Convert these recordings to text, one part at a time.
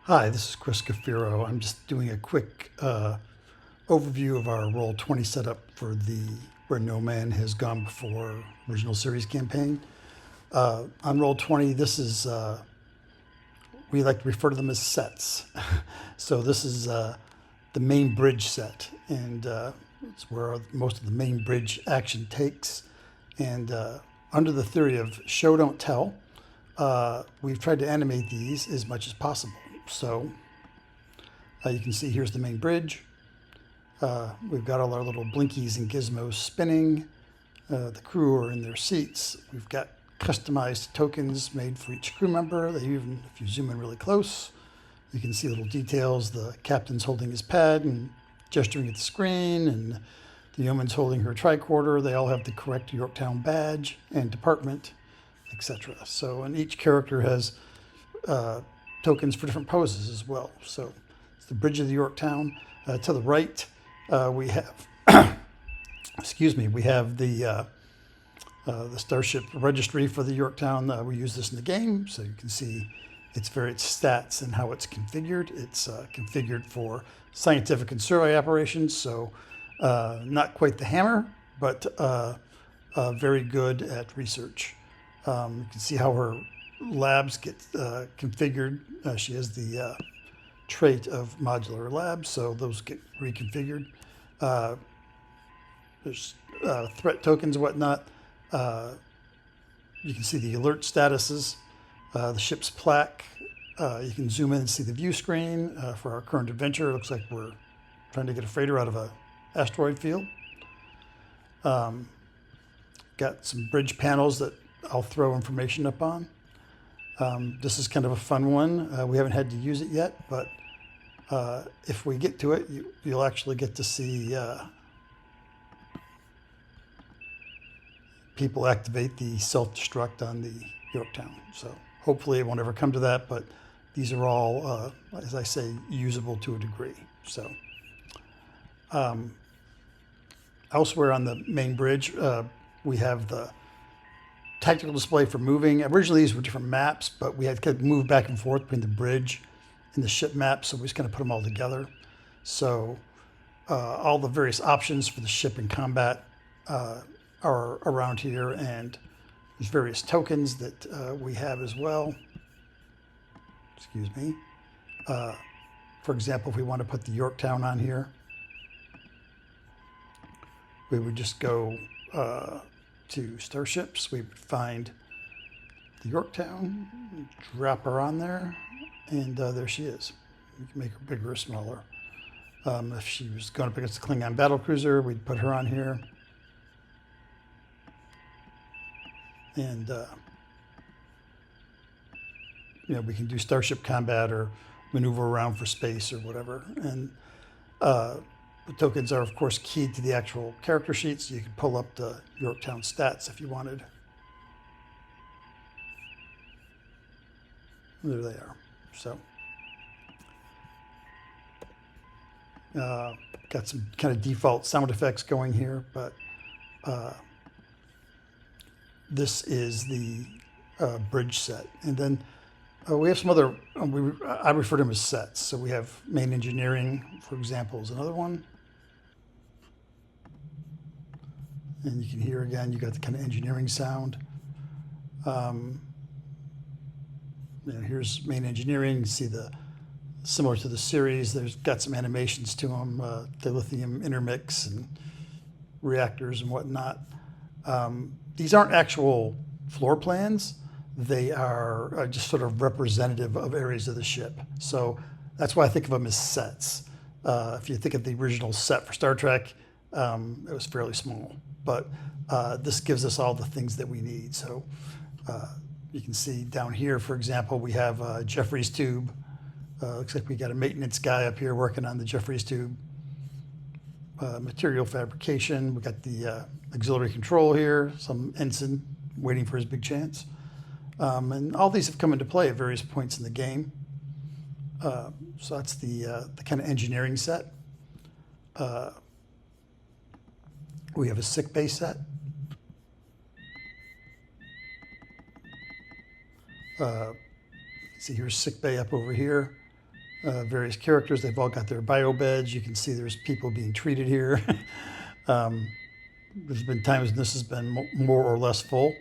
Hi, this is Chris Cafiro. I'm just doing a quick overview of our Roll20 setup for the Where No Man Has Gone Before original series campaign. On Roll20, this is, we like to refer to them as sets. So this is the main bridge set, and it's where most of the main bridge action takes. And under the theory of show, don't tell, we've tried to animate these as much as possible. So you can see here's the main bridge. We've got all our little blinkies and gizmos spinning. The crew are in their seats. We've got customized tokens made for each crew member. They even, if you zoom in really close, you can see little details. The captain's holding his pad and gesturing at the screen, and the yeoman's holding her tricorder. They all have the correct Yorktown badge and department, etc. So, and each character has tokens for different poses as well. So it's the bridge of the Yorktown. To the right, we have, excuse me, we have the starship registry for the Yorktown. We use this in the game, so you can see its various stats and how it's configured. It's configured for scientific and survey operations, so not quite the hammer, but very good at research. You can see how her labs get configured. She has the trait of modular labs, so those get reconfigured. There's threat tokens and whatnot. You can see the alert statuses, the ship's plaque. You can zoom in and see the view screen for our current adventure. It looks like we're trying to get a freighter out of an asteroid field. Got some bridge panels that I'll throw information up on. This is kind of a fun one. We haven't had to use it yet, but if we get to it, you'll actually get to see people activate the self-destruct on the Yorktown. So hopefully it won't ever come to that, but these are all, as I say, usable to a degree. So elsewhere on the main bridge, we have the tactical display for moving. Originally these were different maps, but we had to move back and forth between the bridge and the ship map, so we just kind of put them all together. So all the various options for the ship in combat are around here, and there's various tokens that we have as well. Excuse me. For example, if we want to put the Yorktown on here, we would just go to starships. We would find the Yorktown, drop her on there, and there she is. We can make her bigger or smaller. If she was going up against the Klingon battlecruiser, we'd put her on here. And we can do starship combat or maneuver around for space or whatever. And the tokens are, of course, keyed to the actual character sheet, so you can pull up the Yorktown stats if you wanted. There they are. So, got some kind of default sound effects going here, but this is the bridge set. And then we have some other, I refer to them as sets. So we have main engineering, for example, is another one. And you can hear again, you got the kind of engineering sound. Here's main engineering. You see the similar to the series. There's got some animations to them, dilithium intermix and reactors and whatnot. These aren't actual floor plans. They are just sort of representative of areas of the ship. So that's why I think of them as sets. If you think of the original set for Star Trek, it was fairly small. But this gives us all the things that we need. So you can see down here, for example, we have Jeffrey's tube. Looks like we got a maintenance guy up here working on the Jeffrey's tube. Material fabrication. We got the auxiliary control here, some ensign waiting for his big chance. And all these have come into play at various points in the game. So that's the kind of engineering set. We have a sick bay set. See, here's sick bay up over here. various characters. They've all got their bio beds. You can see there's people being treated here. There's been times when this has been more or less full.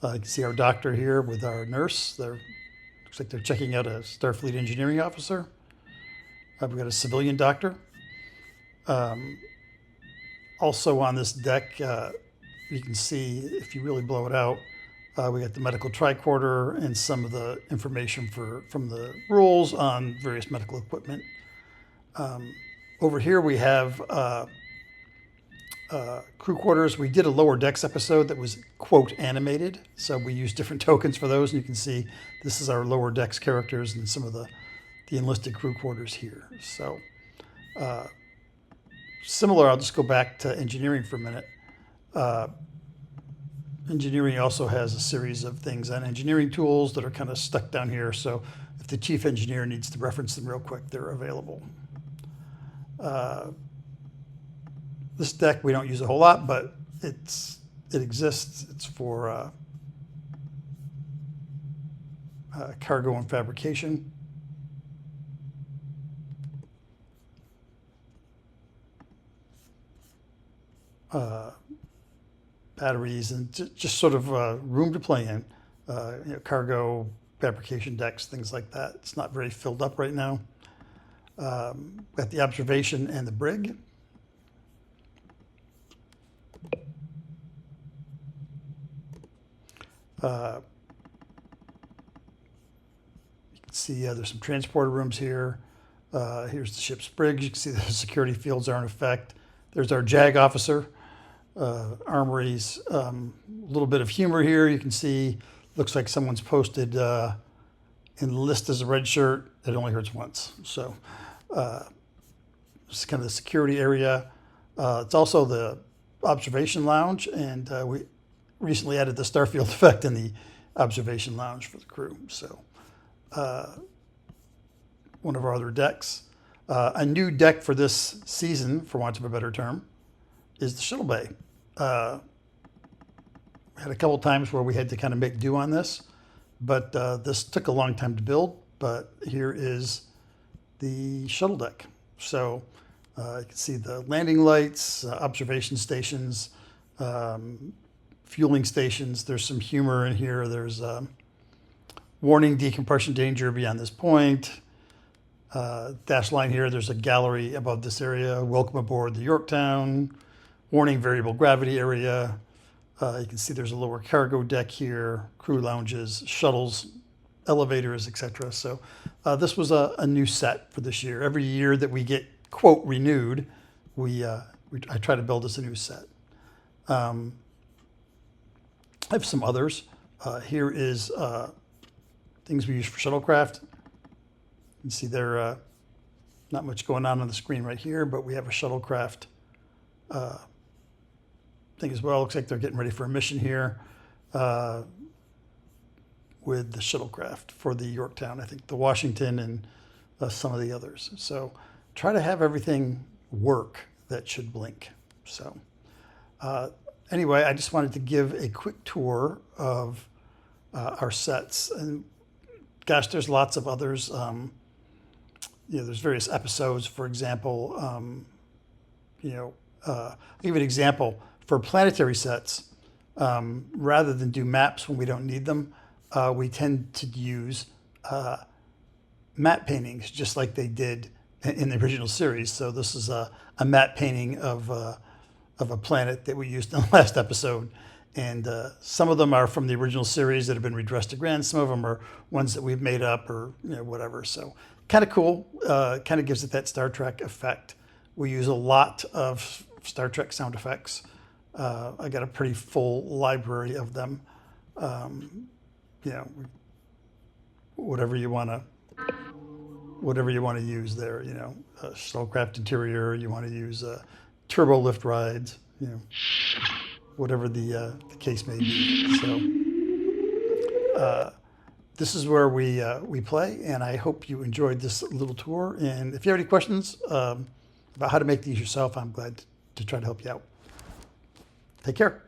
You can see our doctor here with our nurse. Looks like they're checking out a Starfleet engineering officer. We've got a civilian doctor. Also on this deck, you can see, if you really blow it out, we got the medical tricorder and some of the information from the rules on various medical equipment. Over here we have crew quarters. We did a lower decks episode that was quote animated, so we used different tokens for those, and you can see this is our lower decks characters and some of the enlisted crew quarters here. So similar, I'll just go back to engineering for a minute. Engineering also has a series of things on engineering tools that are kind of stuck down here, so if the chief engineer needs to reference them real quick, they're available. This deck we don't use a whole lot, but it exists. It's for cargo and fabrication. Batteries and just sort of room to play in. Cargo, fabrication decks, things like that. It's not very filled up right now. Got the observation and the brig. You can see there's some transporter rooms here. Here's the ship's brig. You can see the security fields are in effect. There's our JAG officer. Armories. A little bit of humor here. You can see, looks like someone's posted enlist as a red shirt. It only hurts once. So this is kind of the security area. It's also the observation lounge, and we recently added the Starfield effect in the observation lounge for the crew. So one of our other decks. A new deck for this season, for want of a better term, is the shuttle bay. Had a couple times where we had to kind of make do on this, but this took a long time to build. But here is the shuttle deck. So you can see the landing lights, observation stations, fueling stations. There's some humor in here. There's warning, decompression danger beyond this point. Dash line here, there's a gallery above this area. Welcome aboard the Yorktown. Warning, variable gravity area. You can see there's a lower cargo deck here, crew lounges, shuttles, elevators, etc. So this was a new set for this year. Every year that we get, quote, renewed, I try to build us a new set. I have some others. Here is things we use for shuttlecraft. You can see there not much going on the screen right here, but we have a shuttlecraft thing as well. Looks like they're getting ready for a mission here with the shuttlecraft for the Yorktown, I think the Washington and some of the others. So try to have everything work that should blink. So anyway, I just wanted to give a quick tour of our sets. And gosh, there's lots of others. There's various episodes, for example. I'll give you an example. For planetary sets, rather than do maps when we don't need them, we tend to use matte paintings, just like they did in the original series. So this is a matte painting of a planet that we used in the last episode. And some of them are from the original series that have been redressed to grand. Some of them are ones that we've made up or whatever. So kind of cool. Kind of gives it that Star Trek effect. We use a lot of Star Trek sound effects. I got a pretty full library of them. Whatever you want to use there. Shuttlecraft interior. You want to use turbo lift rides. Whatever the case may be. So this is where we play, and I hope you enjoyed this little tour. And if you have any questions about how to make these yourself, I'm glad to try to help you out. Take care.